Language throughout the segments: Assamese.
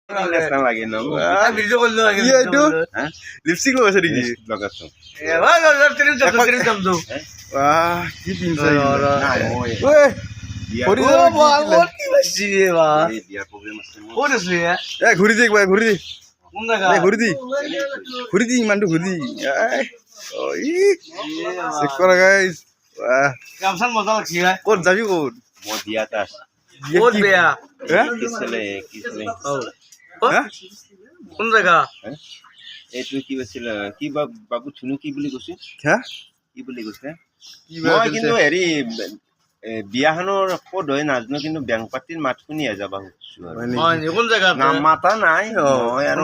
নেশা লাগে না ভিডিও করলো আগে কি এইটো লিপস্টিক লগাইছে নেকি লগাছো এ ভাই তেরি দম দো বাহ কি পিনছে নাই মই ওই বিয়াৰ ঘূৰি ও যা বাবা কি বাসি ৰে বা এই বিয়াৰ প্ৰগ্ৰেম আছে মোৰ কোন আছে ইয়া এ ঘূৰি দি একবাৰ ঘূৰি দি কোন জায়গা এ ঘূৰি দি ইমানটো ঘূৰি দি এই ওই চেক কৰা গাইস বাহ কামসান মজা লাগছে ভাই ক'ত যাবি ক'ত মই বিয়াত আছে বহুত বেয়া হে কিছিলে হা কোন জায়গা এইটো কি আছিল কি বাবু থুনু কি বুলি কৈছে হা কি বুলি কৈছে কি মই কিন্তু হেৰি বিয়াখনৰ ক'ত হয় নাজানো কিন্তু বেংক পাতিৰ মাত শুনিয়ে যাবা খুজিছো আৰু হয় কোন জায়গা নাম মাতা নাই মই আৰু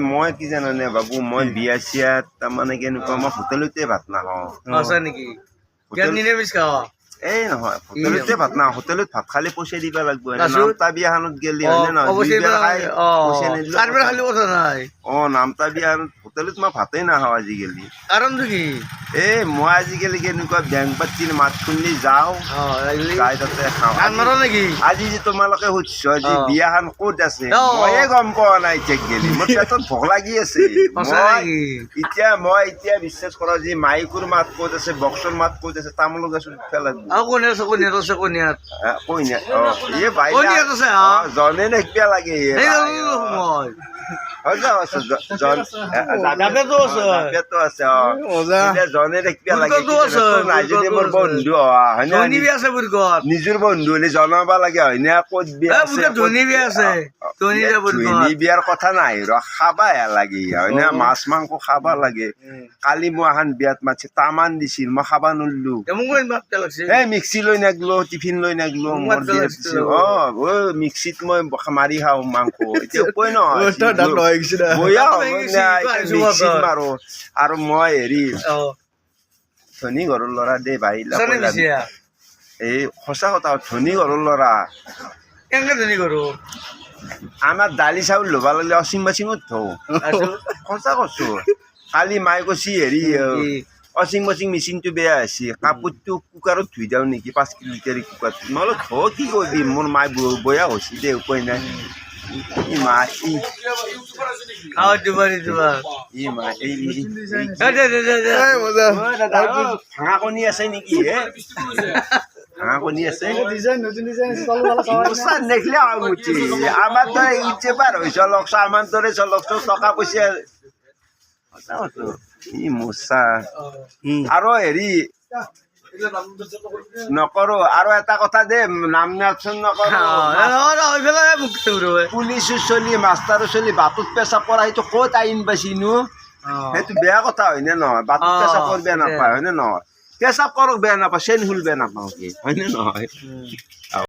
মই কি জানানে বাবু মই বিয়া চিয়াত তাৰমানে কেনেকুৱা মই হোটেলতে ভাত নাখাওঁ আছে নেকি কেন নিৰামিষ খাও এই নহয় হোটেলতে ভাত না হোটেলত ভাত খালি পইচা দিব লাগিব নামতা বিয়াখনত গেলি হয় নে অবশ্যই নহয় পইচা কারবার খালি কথা নাই নামতা বিয়াখনত হোটেলত মই ভাতেই নাখাওঁ আজিকালি কারণ কি মই আজিকালি কেনেকুৱা বেংক পাতিৰ মাত শুনিলে যাওঁ যাই তাতে খাওঁ আনমাৰ নেকি আজি যে তোমালোকে সুধিছ যে বিয়াখন ক'ত আছে ময়ে গম পোৱা নাই চেক গেলি মোৰ পেটত ভোক লাগি আছে মই এতিয়া বিশ্বাস কৰা যে মাইকুৰ মাত ক'ত আছে বক্সৰ মাত ক'ত আছে তামোলৰ গছত উঠিব লাগিব কোনিয়াত কইনা এই বাইলা জনে নেকিয়া লাগে জনে দেখিবা লাগে নাই যদি মোৰ বন্ধু হয় নিজৰ বন্ধু হলে জনাব লাগে হয় নে ক'ত বিয়া বিয়াৰ কথা নাই ৰ খাবা লাগে হয় নে মাছ মাংস খাবা লাগে কালি মই এখন বিয়াত মাতিছে তামান দিছিল মই খাবা নোৱাৰিলো এই মিক্সি লৈ নাগলো টিফিন লৈ নাগলো মোৰ বিয়াত দিছিল মিক্সিত মই মাৰি খাওঁ মাংস এতিয়া উপায় নহয় আৰু মই হেৰি ধনী ঘৰৰ ল'ৰা দে বাহিলা এই সঁচা কথা ধনী ঘৰৰ ল'ৰা আমাৰ দালি চাউল ল'ব লাগিলে ৱাশ্বিং মেচিনত থওঁ সঁচা কৈছো কালি মায়ে কৈছি হেৰি ৱাশ্বিং মেচিনটো বেয়া হৈছে কাপোৰটো কুকাৰত ধুই দিওঁ নেকি 5 লিটাৰ কুকাৰটো মই বোলো কি কৰিবি মোৰ মায়ে বয়া হৈছে দে উপায় নাই ভাঙা কণী আছে নেকি ভাঙা কণী আছে দেখিলে আমাৰ দৰে ইচ্ছে পাৰ হৈ চলক আমাৰ দৰে চলক টকা পইচা মোচা আৰু হেৰি নকৰো আৰু এটা কথা দে নাম নাচন নকৰো পুলিচো চলি মাষ্টাৰো চলি বাটত পেচাব কৰা সেইটো ক'ত আইন পাইছিনো সেইটো বেয়া কথা হয় নে নহয় বাটত পেচাব কৰি বেয়া নাপায় হয় নে নহয় পেচাব কৰক বেয়া নাপায় চেন হুল বেয়া নাপাওঁ কি হয় নে নহয়